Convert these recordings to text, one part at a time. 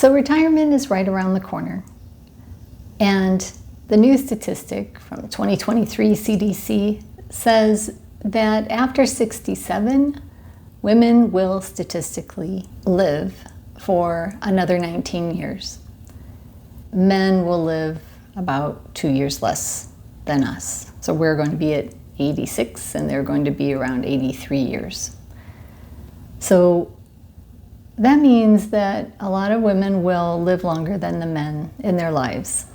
So retirement is right around the corner. And the new statistic from 2023 CDC says that after 67, women will statistically live for another 19 years. Men will live about 2 years less than us. So we're going to be at 86 and they're going to be around 83 years. So that means that a lot of women will live longer than the men in their lives.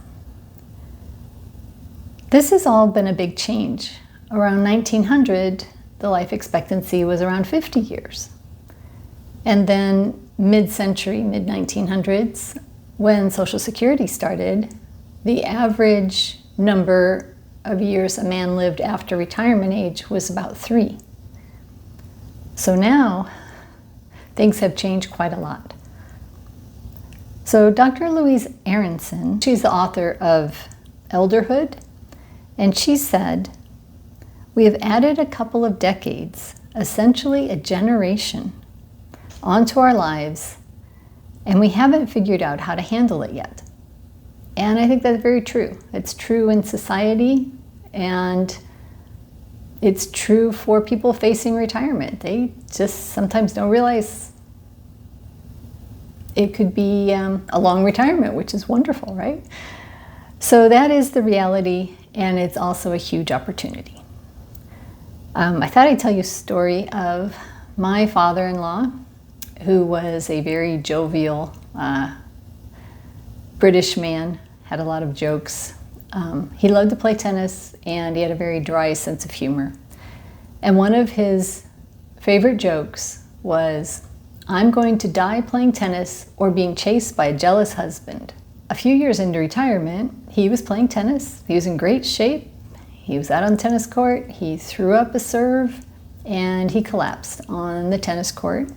This has all been a big change. Around 1900, the life expectancy was around 50 years. And then mid-century, mid-1900s, when Social Security started, the average number of years a man lived after retirement age was about 3. So now, things have changed quite a lot. So Dr. Louise Aronson, she's the author of Elderhood, and she said, "We have added a couple of decades, essentially a generation, onto our lives, and we haven't figured out how to handle it yet." And I think that's very true. It's true in society, and it's true for people facing retirement. They just sometimes don't realize it could be a long retirement, which is wonderful, right? So that is the reality, and it's also a huge opportunity. I thought I'd tell you a story of my father-in-law, who was a very jovial British man, had a lot of jokes. He loved to play tennis, and he had a very dry sense of humor. And one of his favorite jokes was, "I'm going to die playing tennis or being chased by a jealous husband." A few years into retirement, he was playing tennis. He was in great shape. He was out on the tennis court. He threw up a serve, and he collapsed on the tennis court.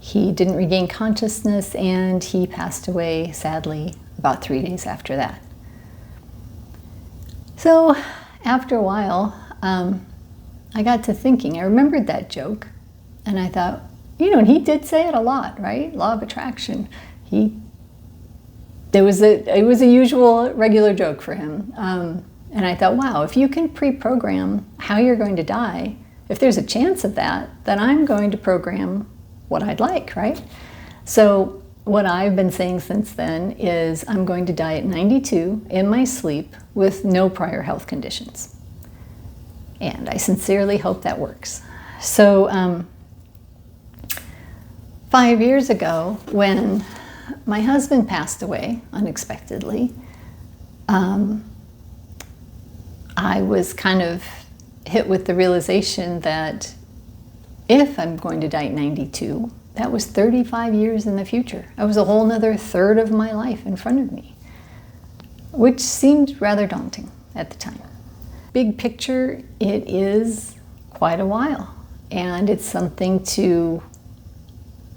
He didn't regain consciousness, and he passed away, sadly, about 3 days after that. So after a while, I got to thinking. I remembered that joke, and I thought, and he did say it a lot, right? Law of attraction. It was a usual, regular joke for him. And I thought, wow, if you can pre-program how you're going to die, if there's a chance of that, then I'm going to program what I'd like, right? So what I've been saying since then is I'm going to die at 92 in my sleep with no prior health conditions. And I sincerely hope that works. So 5 years ago, when my husband passed away unexpectedly, I was kind of hit with the realization that if I'm going to die at 92, that was 35 years in the future. That was a whole nother third of my life in front of me, which seemed rather daunting at the time. Big picture, it is quite a while, and it's something to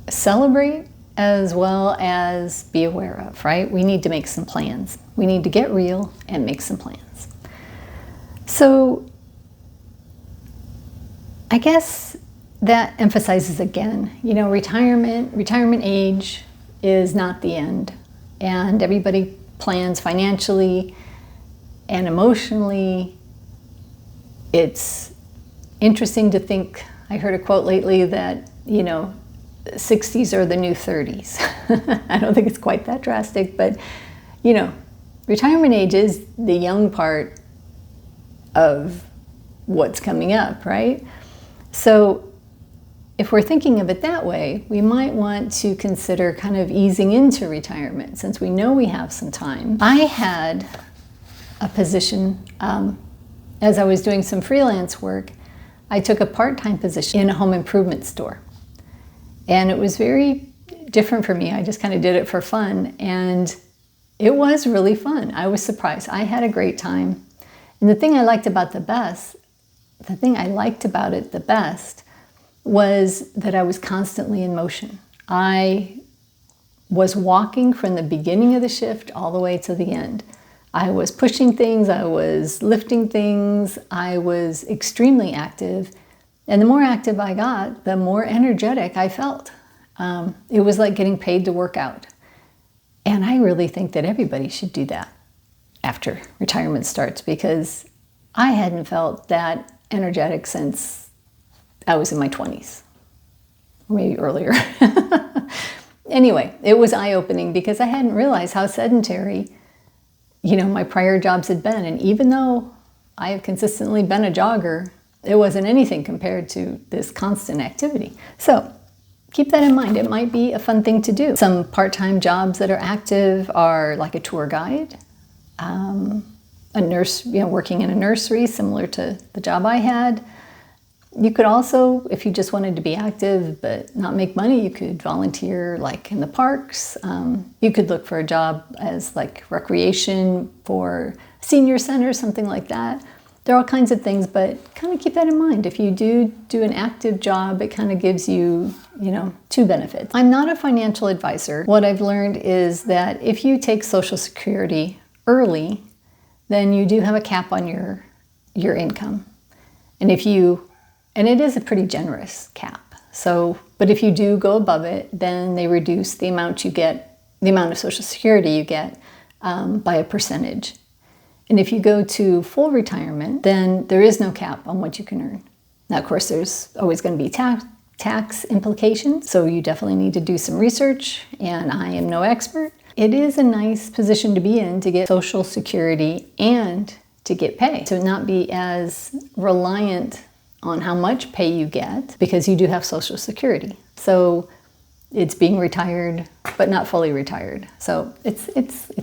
celebrate as well as be aware of, right? We need to make some plans. We need to get real and make some plans. So I guess that emphasizes again, retirement age is not the end. And everybody plans financially and emotionally. It's interesting to think, I heard a quote lately that, 60s are the new 30s. I don't think it's quite that drastic, but, retirement age is the young part of what's coming up, right? So if we're thinking of it that way, we might want to consider kind of easing into retirement since we know we have some time. I had a position, as I was doing some freelance work, I took a part-time position in a home improvement store. And it was very different for me. I just kind of did it for fun, and it was really fun. I was surprised. I had a great time. And the thing I liked about it the best was that I was constantly in motion. I was walking from the beginning of the shift all the way to the end. I was pushing things, I was lifting things, I was extremely active. And the more active I got, the more energetic I felt. It was like getting paid to work out. And I really think that everybody should do that after retirement starts, because I hadn't felt that energetic since I was in my 20s, or maybe earlier. Anyway, it was eye-opening because I hadn't realized how sedentary, my prior jobs had been. And even though I have consistently been a jogger, it wasn't anything compared to this constant activity. So keep that in mind. It might be a fun thing to do. Some part-time jobs that are active are like a tour guide, a nurse, working in a nursery, similar to the job I had. You could also, if you just wanted to be active but not make money, you could volunteer like in the parks. You could look for a job as like recreation for senior center, something like that. There are all kinds of things, but kind of keep that in mind. If you do an active job, it kind of gives you, two benefits. I'm not a financial advisor. What I've learned is that if you take Social Security early, then you do have a cap on your income. And it is a pretty generous cap. But if you do go above it, then they reduce the amount of Social Security you get by a percentage. And if you go to full retirement, then there is no cap on what you can earn. Now, of course, there's always going to be tax implications, so you definitely need to do some research, and I am no expert. It is a nice position to be in, to get Social Security and to get pay, to not be as reliant on how much pay you get, because you do have Social Security. So it's being retired, but not fully retired. So it's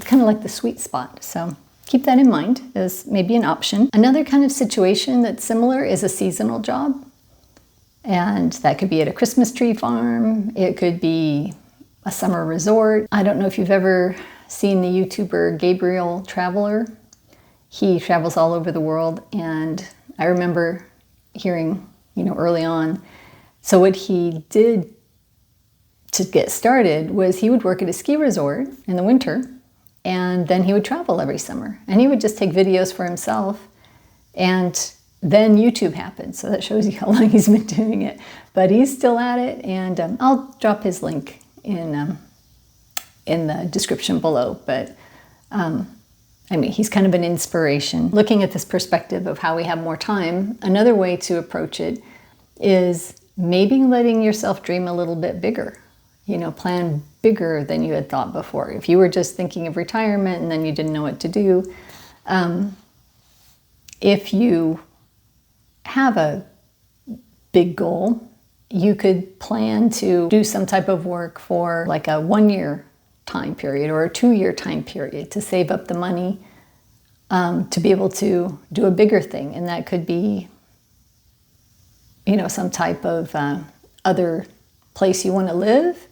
kind of like the sweet spot. So keep that in mind as maybe an option. Another kind of situation that's similar is a seasonal job. And that could be at a Christmas tree farm. It could be a summer resort. I don't know if you've ever seen the YouTuber Gabriel Traveler. He travels all over the world. And I remember hearing, early on. So what he did to get started was he would work at a ski resort in the winter, and then he would travel every summer. And he would just take videos for himself. And then YouTube happened. So that shows you how long he's been doing it. But he's still at it. And I'll drop his link in the description below. But he's kind of an inspiration. Looking at this perspective of how we have more time, another way to approach it is maybe letting yourself dream a little bit bigger. Plan bigger than you had thought before. If you were just thinking of retirement and then you didn't know what to do, if you have a big goal, you could plan to do some type of work for like a 1-year time period or a 2-year time period to save up the money to be able to do a bigger thing. And that could be, some type of other place you want to live,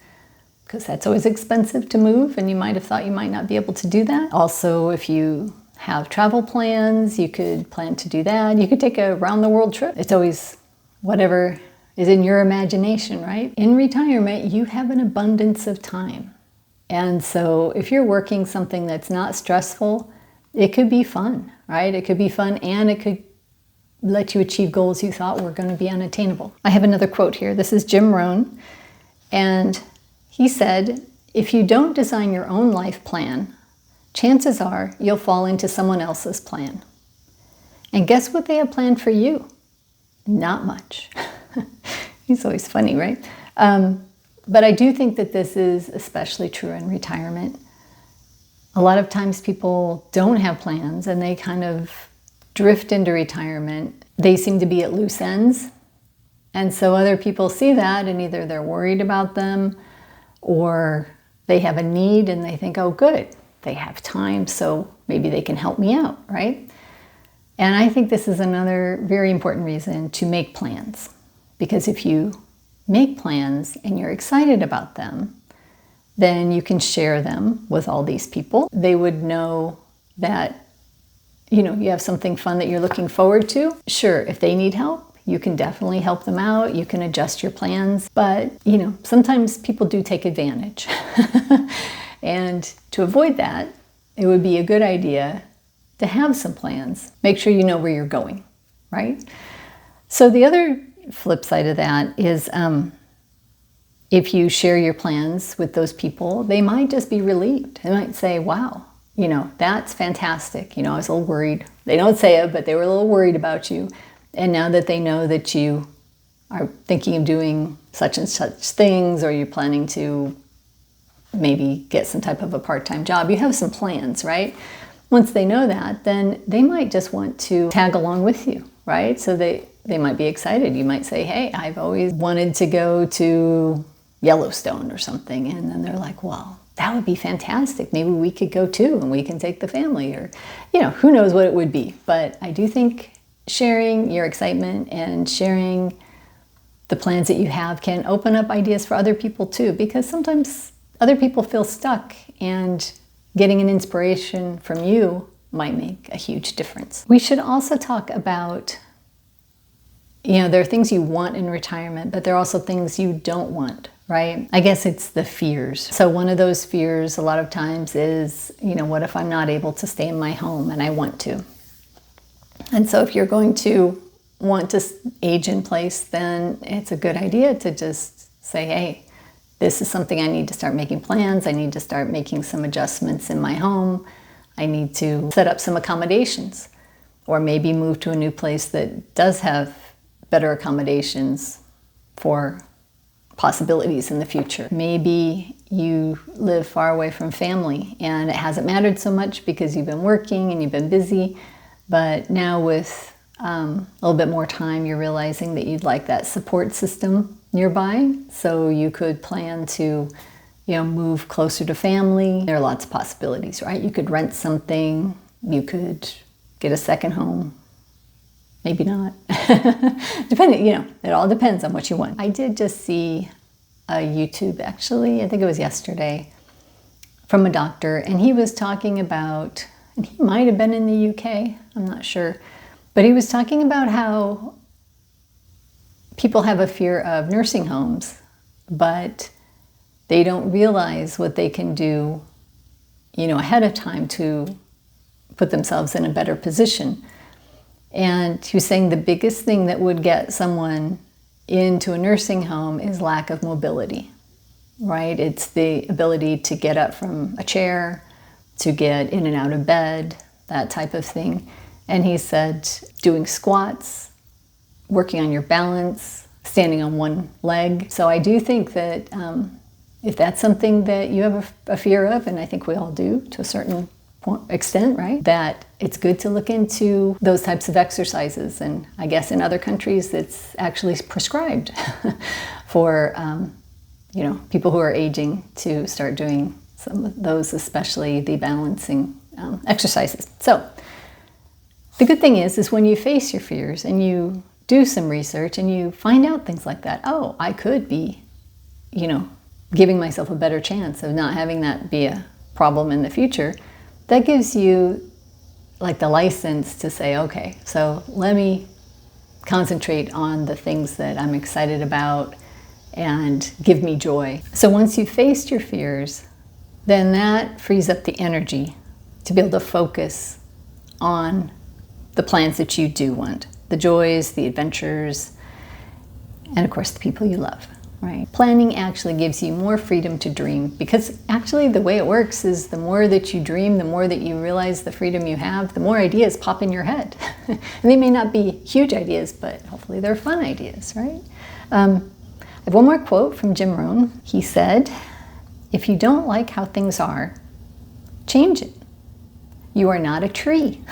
because that's always expensive to move, and you might have thought you might not be able to do that. Also, if you have travel plans, you could plan to do that. You could take a round-the-world trip. It's always whatever is in your imagination, right? In retirement, you have an abundance of time. And so if you're working something that's not stressful, it could be fun, right? It could be fun, and it could let you achieve goals you thought were going to be unattainable. I have another quote here. This is Jim Rohn, and he said, "If you don't design your own life plan, chances are you'll fall into someone else's plan. And guess what they have planned for you? Not much." He's always funny, right? But I do think that this is especially true in retirement. A lot of times people don't have plans and they kind of drift into retirement. They seem to be at loose ends. And so other people see that, and either they're worried about them or they have a need and they think, oh, good, they have time, so maybe they can help me out, right? And I think this is another very important reason to make plans. Because if you make plans and you're excited about them, then you can share them with all these people. They would know that, you have something fun that you're looking forward to. Sure, if they need help, you can definitely help them out. You can adjust your plans. But, sometimes people do take advantage. And to avoid that, it would be a good idea to have some plans. Make sure you know where you're going, right? So the other flip side of that is if you share your plans with those people, they might just be relieved. They might say, wow, that's fantastic. I was a little worried. They don't say it, but they were a little worried about you. And now that they know that you are thinking of doing such and such things, or you're planning to maybe get some type of a part-time job, you have some plans, right? Once they know that, then they might just want to tag along with you, right? So they might be excited. You might say, hey, I've always wanted to go to Yellowstone or something. And then they're like, well, that would be fantastic. Maybe we could go too, and we can take the family, or, who knows what it would be. But I do think sharing your excitement and sharing the plans that you have can open up ideas for other people too, because sometimes other people feel stuck, and getting an inspiration from you might make a huge difference. We should also talk about, there are things you want in retirement, but there are also things you don't want, right? I guess it's the fears. So one of those fears a lot of times is, what if I'm not able to stay in my home and I want to? And so if you're going to want to age in place, then it's a good idea to just say, hey, this is something I need to start making plans. I need to start making some adjustments in my home. I need to set up some accommodations, or maybe move to a new place that does have better accommodations for possibilities in the future. Maybe you live far away from family and it hasn't mattered so much because you've been working and you've been busy, but now with a little bit more time, you're realizing that you'd like that support system nearby. So you could plan to, move closer to family. There are lots of possibilities, right? You could rent something, you could get a second home, maybe not. Depending, it all depends on what you want. I did just see a YouTube, actually, I think it was yesterday, from a doctor, and he was talking about, and he might have been in the UK, I'm not sure, but he was talking about how people have a fear of nursing homes, but they don't realize what they can do, ahead of time to put themselves in a better position. And he was saying the biggest thing that would get someone into a nursing home is lack of mobility, right? It's the ability to get up from a chair, to get in and out of bed, that type of thing. And he said doing squats, working on your balance, standing on one leg. So I do think that if that's something that you have a fear of, and I think we all do to a certain extent, right, that it's good to look into those types of exercises. And I guess in other countries it's actually prescribed for people who are aging to start doing some of those, especially the balancing exercises. So the good thing is when you face your fears and you do some research and you find out things like that, oh, I could be, giving myself a better chance of not having that be a problem in the future, that gives you like the license to say, okay, so let me concentrate on the things that I'm excited about and give me joy. So once you've faced your fears, then that frees up the energy to be able to focus on the plans that you do want, the joys, the adventures, and of course the people you love, right? Planning actually gives you more freedom to dream, because actually the way it works is the more that you dream, the more that you realize the freedom you have, the more ideas pop in your head. And they may not be huge ideas, but hopefully they're fun ideas, right? I have one more quote from Jim Rohn. He said, "If you don't like how things are, change it. You are not a tree."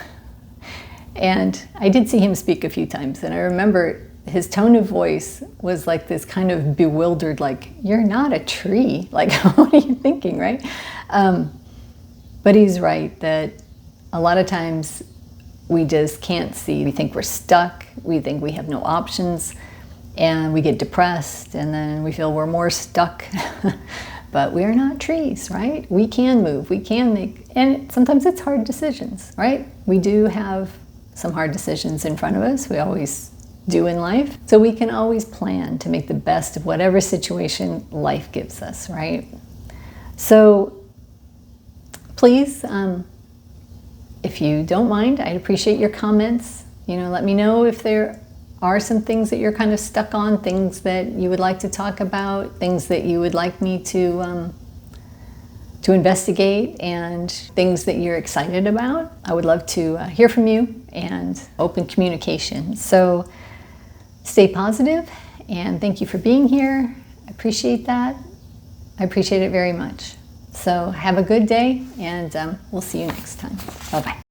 And I did see him speak a few times, and I remember his tone of voice was like this kind of bewildered, like, you're not a tree. Like, what are you thinking, right? But he's right that a lot of times we just can't see. We think we're stuck. We think we have no options, and we get depressed, and then we feel we're more stuck. But we are not trees, right? We can move. We can make, and sometimes it's hard decisions, right? We do have some hard decisions in front of us. We always do in life. So we can always plan to make the best of whatever situation life gives us, right? So please, if you don't mind, I'd appreciate your comments. Let me know if there are some things that you're kind of stuck on, things that you would like to talk about, things that you would like me to investigate, and things that you're excited about. I would love to hear from you and open communication. So stay positive, and thank you for being here. I appreciate that. I appreciate it very much. So have a good day, and we'll see you next time. Bye-bye.